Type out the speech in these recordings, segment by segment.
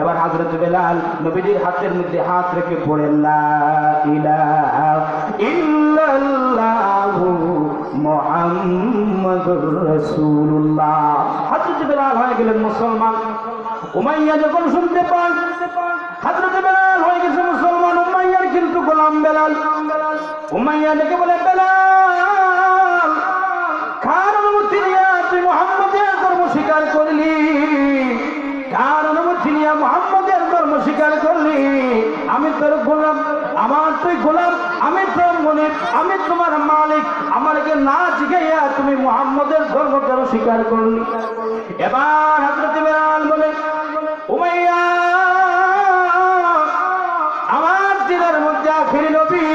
এবার হযরত বেলাল নবীজির হাতের মধ্যে হাত রেখে পড়েন লা ইলাহা ইল্লাল্লাহু মুহাম্মাদুর রাসূলুল্লাহ। হযরত বেলাল হয়ে গেলেন মুসলমান। উমাইয়া যখন শুনতে পান হযরত বেলাল হয়ে গেছে মুসলমান, উমাইয়ার কিন্তু গোলাম বেলাল। উমাইয়া ডেকে বলে, বেলাল কার অনুমতি নিয়ে তুই মুহাম্মদের ধর্ম স্বীকার করলি? কার অনুমতি নিয়ে মুহাম্মদের ধর্ম স্বীকার করলি? আমি তোর গোলাম, আমার তুই গোলাম, আমি তোর মনিব, আমি তোমার মালিক। আমাকে না জিজ্ঞাসা তুমি মুহাম্মদের ধর্ম কেন স্বীকার করলি? এবার হযরত বেলাল বলে, উমাইয়া আমার দিলের মধ্যে আখির নবী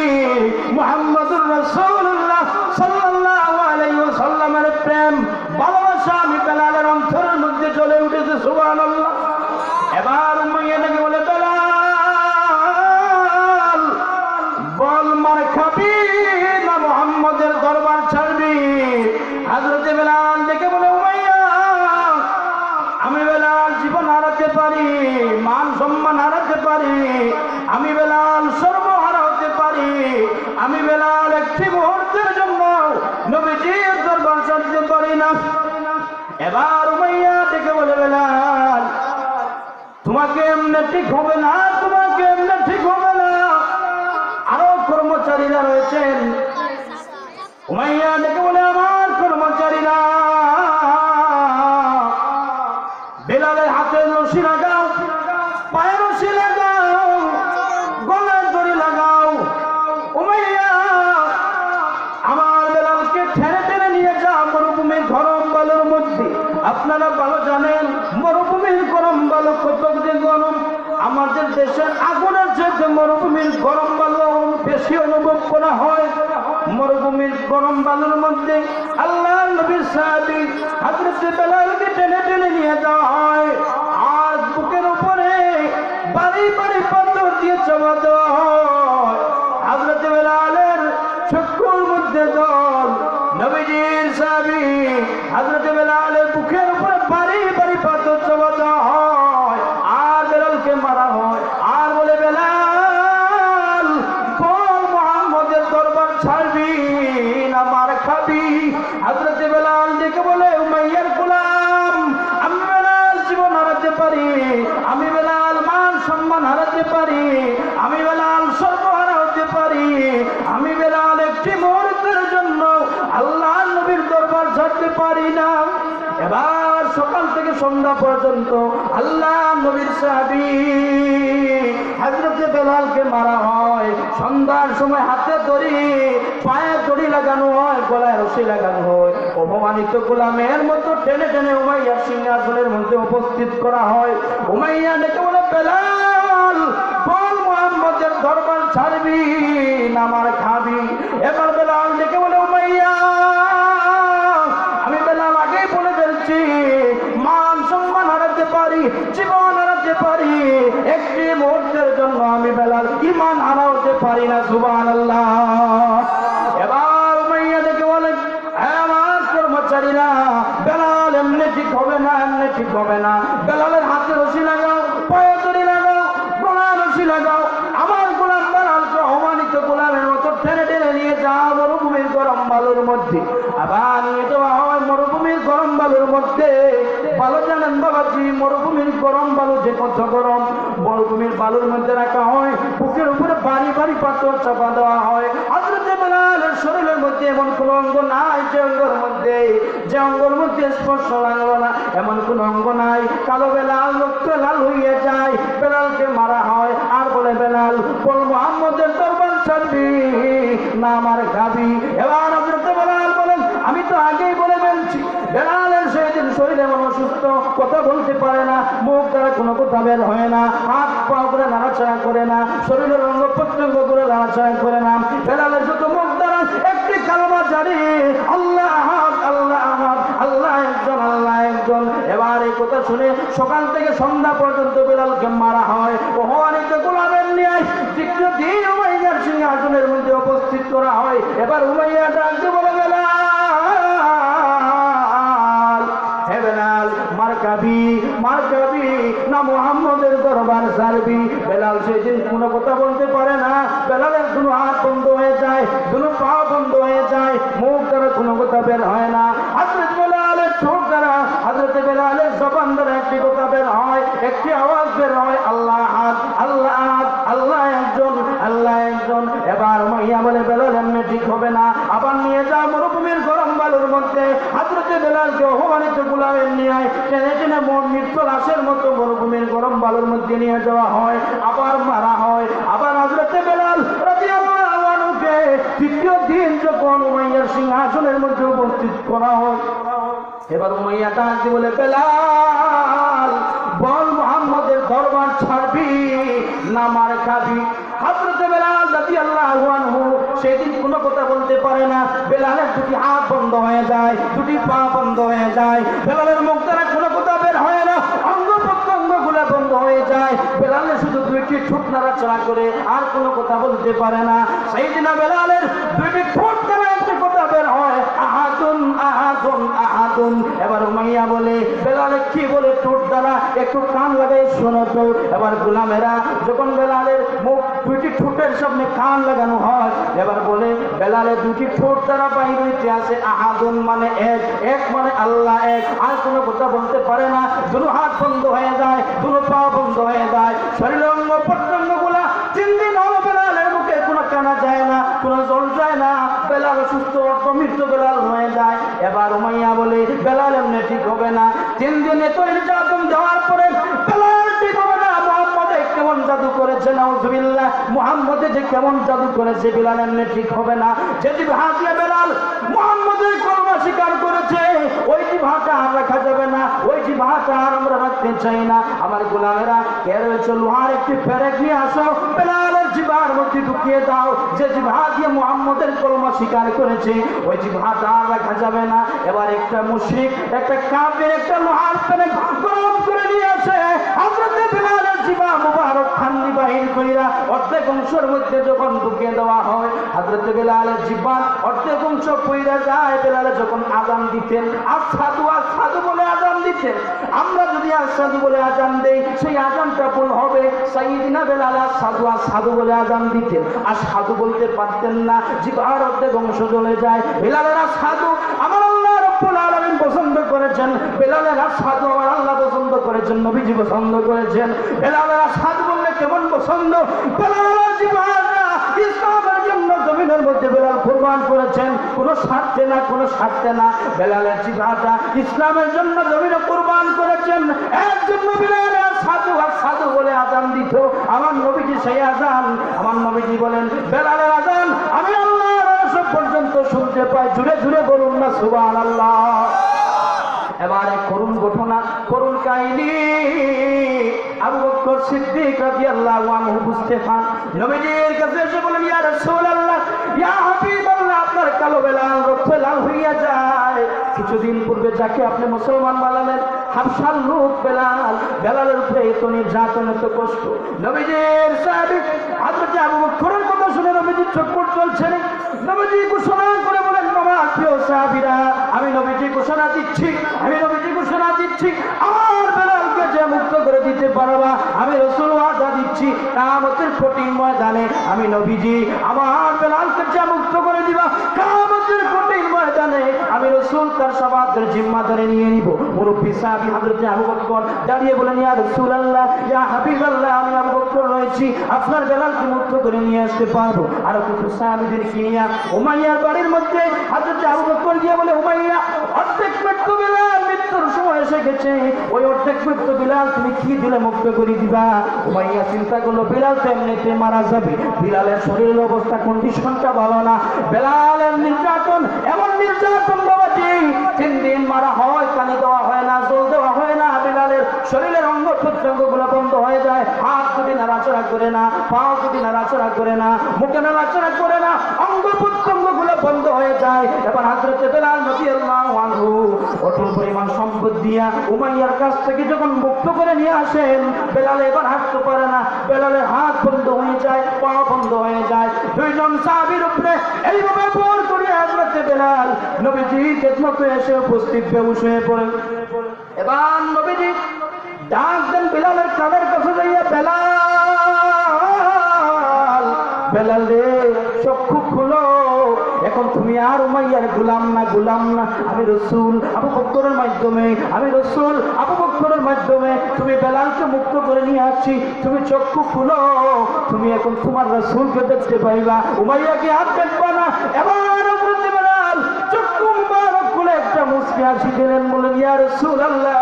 মুহাম্মদুর রাসূলুল্লাহ সাল্লাল্লাহু আলাইহি ওয়াসাল্লামের প্রেম ভালোবাসা আমি বেলালের অন্তরের মধ্যে জ্বলে উঠেছে। সুবহানাল্লাহ। এবার উমাইয়া নাকি বলে, বেলাল বল মার খাবি না মুহাম্মদের দরবার ছাড়বি? হযরত বেলাল ডেকে বলে, উমাইয়া আমি বেলাল জীবন হারাতে পারি, মান সম্মান হারাতে পারি, আমি বেলাল সর্বহারা হতে পারি, আমি বেলাল একটি মুহূর্তের জন্য নবীজির দরবার ছাড়তে পারি না। এবার উমাইয়া ডেকে বলে, বেলাল তোমাকে এমনি ঠিক হবে না, তোমাকে এমনি ঠিক হবে না, আরো কর্মচারীরা রয়েছেন। উমাইয়া ডেকে বলে, আমার কর্মচারীরা বেলালের হাতে রশি লাগাও, পায়ে রশি লাগাও, গলায় দড়ি লাগাও। উমাইয়া আমার বেলালকে ঠেলে ঠেলে নিয়ে যা মরুভূমির গরম বালুর মধ্যে। আপনারা ভালো জানেন মরুভূমির গরম বালু কত যে গরম। আমাদের দেশের আগুনের চেয়ে মরুভূমির গরম বালু বেশি অনুভব করা হয়। মরুভূমির গরম বালুর মধ্যে আল্লাহর নবীর সাহাবী হযরত বেলালকে টেনে টেনে নিয়ে যাওয়া হয়, আর বুকের উপরে বাড়ি বাড়ি পাথর দিয়ে চাপা দেওয়া হয়। হযরত বেলালের চক্ষুর মধ্যে জল, নবীজির সাহাবী হযরত বেলালের বুকের উপরে বাড়ি বাড়ি পাথর চাপা দেওয়া হয়, আর বেলালকে মারা হয়। আর বলে, বেলাল বল মুহাম্মদের দরবার ছাড়বি না মার খাবি? হযরত বেলাল ডেকে বলে, উমাইয়ার গোলাম আমি বেলাল জীবন হারাতে পারি, আমি বেলাল মান সম্মান হারাতে পারি, আমি বেলাল সর্বহারা হতে পারি, আমি বেলাল একটি মুহূর্তের জন্য আল্লাহর নবীর দরবার ছাড়তে পারি না। এবার সকাল থেকে সন্ধ্যা পর্যন্ত আল্লাহ নবীর সাহাবী হযরত বেলালকে মারা হয়। সন্ধ্যার সময় হাতে দড়ি, পায়ে দড়ি লাগানো হয়, গলায় রশি লাগানো হয়। অপমানিত গোলামের মতো টেনে টেনে উমাইয়ার সিংহাসনের মধ্যে উপস্থিত করা হয়। উমাইয়া ডেকে বলে, বেলাল বল মুহাম্মদের দরবার ছাড়বি না মার খাবি? এবার বেলাল ডেকে বলে, উমাইয়া আমি বেলাল আগেই বলে ফেলছি, মান সম্মান হারাতে পারি, জীবন হারাতে পারি, একটি মুহূর্তের জন্য আমি বেলাল ঈমান হারা হতে পারি না। সুবহানাল্লাহ। এবার উমাইয়া ডেকে বলে, আমার কর্মচারীরা বেলাল এমনি ঠিক হবে না, এমনি ঠিক হবে না, বেলালের হাতে রশি লাগাও, পায়ে দড়ি লাগাও, গলায় রশি লাগাও, আমার গোলাম বেলালকে অমানিত গোলামের মতো টেনে টেনে নিয়ে যাও মরুভূমির গরম বালুর মধ্যে। আবার নিয়ে যাওয়া হয় মরুভূমির গরম বালুর মধ্যে। ভালো জানেন বাবাজি মরুভূমির গরম বালু যে কত গরম। মরুভূমির বালুর মধ্যে রাখা হয়, বুকের উপরে বাড়ি বাড়ি পাথর চাপা দেওয়া হয়। হযরত বেলালের শরীরের মধ্যে এমন কোন অঙ্গ নাই যে অঙ্গের মধ্যে স্পর্শ লাগলো না, এমন কোন অঙ্গ নাই। কালো বেলাল রক্ত লাল হয়ে যায়, বেলালকে মারা হয়। আর বলে, বেলাল বল মুহাম্মদের দরবার ছাড়বি না আমার খাবি? এবার হযরত বেলাল বলেন, আমি তো আগেই বলে ফেলছি, বেলালের সেদিন শরীর এমন অসুস্থ, কথা বলতে পারে না, মুখ দ্বারা কোনো কথা বের হয় না, হাত পা করে নাড়াচাড়া করে না, শরীরের অঙ্গ প্রত্যঙ্গ করে নাড়াচাড়া করে না। বেলালের শুধু মুখ দ্বারা একটি কালেমা জারি, আল্লাহ আহাদ, আল্লাহ আহাদ, আল্লাহ একজন, আল্লাহ একজন। এবার এই কথা শুনে সকাল থেকে সন্ধ্যা পর্যন্ত বেলালকে মারা হয়। অপমানিত গোলামের ন্যায় তৃতীয় দিন উমাইয়ার সিংহাসনের মধ্যে উপস্থিত করা হয়। এবার উমাইয়া ডাকতে বলে, বেলাল, হে বেলাল মার খাবি না মুহাম্মদ মুহাম্মদের দরবার ছাড়বি। বেলাল সেদিন কোনো কথা বলতে পারে না, বেলালের দুনো হাত বন্ধ হয়ে যায়, দুনো পা বন্ধ হয়ে যায়, মুখ দ্বারা কোনো কথা বের হয় না। হযরত বেলালের ঠোঁট দ্বারা, হযরত বেলালের জবান দ্বারা একটি কথা বের হয়, একটি আওয়াজ বের হয়, আল্লাহ আহাদ, আল্লাহ আহাদ, আল্লাহ একজন, আল্লাহ একজন। এবার উমাইয়া বলে বেলাল এমনি ঠিক হবে না, আবার নিয়ে যা মরুভূমির গরম বালুর মধ্যে। হযরত বেলালকে অপমানিত গোলামের নিয়ে টেনে টেনে মৃত্যু লাশের মতো মরুভূমির গরম বালুর মধ্যে নিয়ে যাওয়া হয়, আবার মারা হয়। আবার হযরত বেলাল রাদিয়াল্লাহু আনহুকে তৃতীয় দিন যখন উমাইয়ার সিংহাসনের মধ্যে উপস্থিত করা হয়, এবার উমাইয়া ডাক দিয়ে বলে, বেলাল বল মুহাম্মদের দরবার ছাড়বি না মার খাবি? হযরত বেলাল রাদিয়াল্লাহু আনহু সেদিন কোনো কথা বলতে পারে না, বেলালের দুটি হাত বন্ধ হয়ে যায়, দুটি পা বন্ধ হয়ে যায়, বেলালের মুখ দ্বারা কোনো কথা বের হয় না, অঙ্গ প্রত্যঙ্গ গুলা বন্ধ হয়ে যায়, বেলালের শুধু দুইটি ঠোঁট নাড়াচাড়া করে আর কোনো কথা বলতে পারে না। সেই দিন বেলালের দুইটি ঠোঁট দ্বারা একটি কথা বের হয়, আহাদুন আহাদুন আহাদুন। এবার উমাইয়া বলে, বেলালে কি বলে ঠোঁট দ্বারা? একটু কান লাগাই শোনো তো। এবার গোলামেরা যখন বেলালের মুখ দুইটি ঠোঁটের সামনে কান লাগানো হয়, এবার বলে বেলালের দুটি ঠোঁট দ্বারা বাইর হইতে আসে আহাদুন মানে এক, এক মানে আল্লাহ এক, আর কোনো কথা বলতে পারে না, দুনো হাত বন্ধ হয়ে যায়, দুনো পা বন্ধ হয়ে যায়, শরীরের অঙ্গ প্রত্যঙ্গ গুলা 3 দিন হলো বেলালের মুখে কোনো কানা যায় না, কোনো জল যায় না, বেলাল সুস্থ মৃত্যু বেলাল হয়ে যায়। এবার উমাইয়া বলে বেলাল এমনি ঠিক হবে না, 3 দিনে তো নির্যাতন দেওয়ার পরে বেলাল ঠিক হবে না। মুহাম্মদ কেমন জাদু করেছে, নাউজুবিল্লাহ, মুহাম্মদ যে কেমন জাদু করেছে, বেলাল এমনি ঠিক হবে না। যে জিহ্বা বেলাল মুহাম্মদের কলমা স্বীকার করেছে, ওই জিহ্বাটা আর রাখা যাবে না, ওই জিহ্বাটা আর আমরা রাখতে চাই না। আমার গোলামেরা কে রয়েছে, লোহার একটি পেরেক নিয়ে আসো, বেলালের জিহ্বার মধ্যে ঢুকিয়ে দাও। যে জিহ্বা দিয়ে মুহাম্মদের কলমা স্বীকার করেছে, ওই জিহ্বাটা আর রাখা যাবে না। এবার একটা মুশরিক, একটা কাফির একটা লোহার পেরেক গরম করে নিয়ে আসে, হযরত বেলালের জিহ্বা মুবারক ঠান্ডি বাহির কইরা অর্ধেক অংশের মধ্যে যখন ঢুকিয়ে দেওয়া হয়, হযরত বেলালের জিহ্বা অর্ধেক অংশ পইরা যায়। বেলালে যখন আযান দিতেন, আশহাদু আশহাদু বলে আযান দিতেন, আমরা যদি আশহাদু বলে আযান দেই সেই আযানটা ভুল হবে। সাইয়্যিদিনা বেলাল আশহাদু আশহাদু বলে আযান দিতেন, আশহাদু বলতে পারতেন না, জিহ্বার অর্ধেক অংশ জ্বলে যায়। বেলালের আশহাদু আমার আল্লাহ রাব্বুল আলামিন পছন্দ করেছেন, বেলালের আশহাদু আমার আল্লাহ পছন্দ করেছেন, নবীজি পছন্দ করেছেন। বেলালের আশহাদু বললে কেমন পছন্দ, বেলালের জিহ্বাটা ইসলামের জন্য জমিনের মধ্যে বেলাল কুরবান করেছেন, কোনো স্বার্থে না, কোনো স্বার্থে না। বেলালের জিহ্বাটা ইসলামের জন্য জমিনে কুরবান করেছেন। এর জন্য বেলালের আশহাদু আশহাদু বলে আযান দিত আমার নবীজি, সেই আযান আমার নবীজি বলেন, বেলালের আযান আমি আল্লাহর আরশ পর্যন্ত শুনতে পাই। জুড়ে জুড়ে বলুন না সুবহানাল্লাহ। এবারে করুণ ঘটনা, করুণ কাহিনী। আবু বকর সিদ্দিক রাদিয়াল্লাহু আনহু বুঝতে পান, নবীজির কাছে এসে বলেন, ইয়া রাসূলুল্লাহ, ইয়া হাবিবাল্লাহ, আপনার কালো বেলাল রক্তে লাল হইয়া যায়। কিছুদিন পূর্বে যাকে আপনি মুসলমান বানালেন, হাবশার লোক বেলাল, বেলালের উপরে এত নির্যাতন, এত কষ্ট। নবীজির সাহাবী হযরত আবু বকরের কথা শুনে নবীজির চক্ষু চলছে। নবীজি ঘোষণা করে বলেন, আমার প্রিয় সাহাবীরা, আমি নবীজি ঘোষণা দিচ্ছি, আমি নবীজি ঘোষণা দিচ্ছি, আমার বেলালকে যে মুক্ত করে দিতে পারবা, আমি রাসূল ওয়াদা দিচ্ছি, কিয়ামতের কঠিন ময়দানে আমি নবীজি আমার বেলালকে যে মুক্ত করে দিবা, কিয়ামতের কঠিন ময়দানে আমি রাসূল তার শাফাআতের জিম্মাদারি নিয়ে নিব। মুরব্বি সাহাবী হযরত আবু বকর দাঁড়িয়ে বলেন, ইয়া রাসূলুল্লাহ, ইয়া হাবিবাল্লাহ, আমি আবু বকর রয়েছি, আপনার বেলালকে মুক্ত করে নিয়ে আসতে পারবো। আর কিছু সাহাবীদের নিয়ে উমাইয়ার বাড়ির মধ্যে হযরত আবু বকর গিয়ে বলে, উমাইয়া, অর্ধেক মৃত্যু বেলাল, মৃত্যুর সময় এসে গেছে, ওই অর্ধেক মৃত্যু বেলাল তুমি কি দিলে মুক্ত করে দিবা? উমাইয়া চিন্তা করলো, বেলাল তো এমনিতে মারা যাবে, বেলালের শরীরের অবস্থা, কন্ডিশনটা ভালো না, বেলালের নির্যাতন, এমন নির্যাতন বাবাজি, 3 দিন মারা হয়, পানি দেওয়া হয় না, জল দেওয়া হয় না, বেলালের শরীরের অঙ্গ প্রত্যঙ্গ গুলো বন্ধ হয়ে যায়, হাত যদি নাড়াচড়া করে না, পা যদি নাড়াচড়া করে না, মুখে নাড়াচড়া করে না, অঙ্গ প্রত্যঙ্গ গুলো বন্ধ হয়ে যায়। এবার হযরত বেলাল রাদিয়াল্লাহু আনহু অটল পরিমাণ সম্পদ দিয়া উমাইয়ার কাছ থেকে যখন মুক্ত করে নিয়ে আসেন, বেলাল এবার হাঁটতে পারে না, বেলালের হাত বন্ধ হয়ে যায়, পা বন্ধ হয়ে যায়। 2 জন সাহাবীর উপরে এইভাবে পর করে হযরত বেলাল নবীজির খেদমতে এসে উপস্থিত, বেহুশ হয়ে পড়েন। এবার নবীজি ডাক দেন বেলালের কানের কাছে যাইয়া, বেলাল, বেলাল রে চক্ষু খুলো, এখন তুমি আর উমাইয়ার গোলাম না, গোলাম না। আমি রাসূল আবু বকরের মাধ্যমে, আমি রাসূল আবু বকরের মাধ্যমে তুমি বেলালকে মুক্ত করে নিয়ে আসছি। তুমি চক্ষু খুলো, তুমি এখন তোমার রাসূলকে দেখতে পাইবা, উমাইয়াকে হাত দেখবা না। এবার হযরত বেলাল চক্ষু মুবারক খুলে একটা মুচকি হাসি দিলেন, বলেন ইয়া রাসূলুল্লাহ,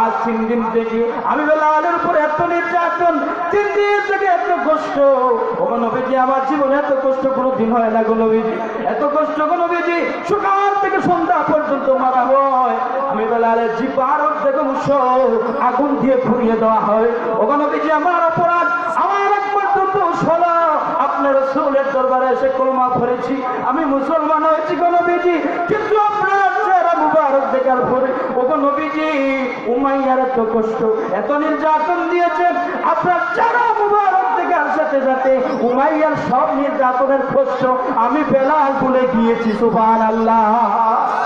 আজ 3 দিন থেকে আমি বেলালের উপর এত নির্যাতন, 3 দিন থেকে এত কষ্ট, ও নবীজি আমার জীবনে এত কষ্ট কোনোদিন হয় না গো নবীজি, এত কষ্ট গো নবীজি, সকাল থেকে সন্ধ্যা পর্যন্ত মারা হয়। আমি বেলালের জিহ্বার থেকে অংশ আগুন দিয়ে পুড়িয়ে দেওয়া হয়। ও নবীজি আমার অপরাধ, আমার একমাত্র দোষ হলো আপনার রাসূলের দরবারে এসে কলমা পড়েছি, আমি মুসলমান হয়েছি গো নবীজি, কিন্তু আপনার চেহারা মুবারক দেখার পরে ও নবীজি উমাইয়ার এত কষ্ট, এত নির্যাতন দিয়েছেন, আপনার চেহারা মুবারক দেখার সাথে সাথে উমাইয়ার সব নির্যাতনের কষ্ট আমি বেলাল ভুলে গিয়েছি। সুবহানাল্লাহ।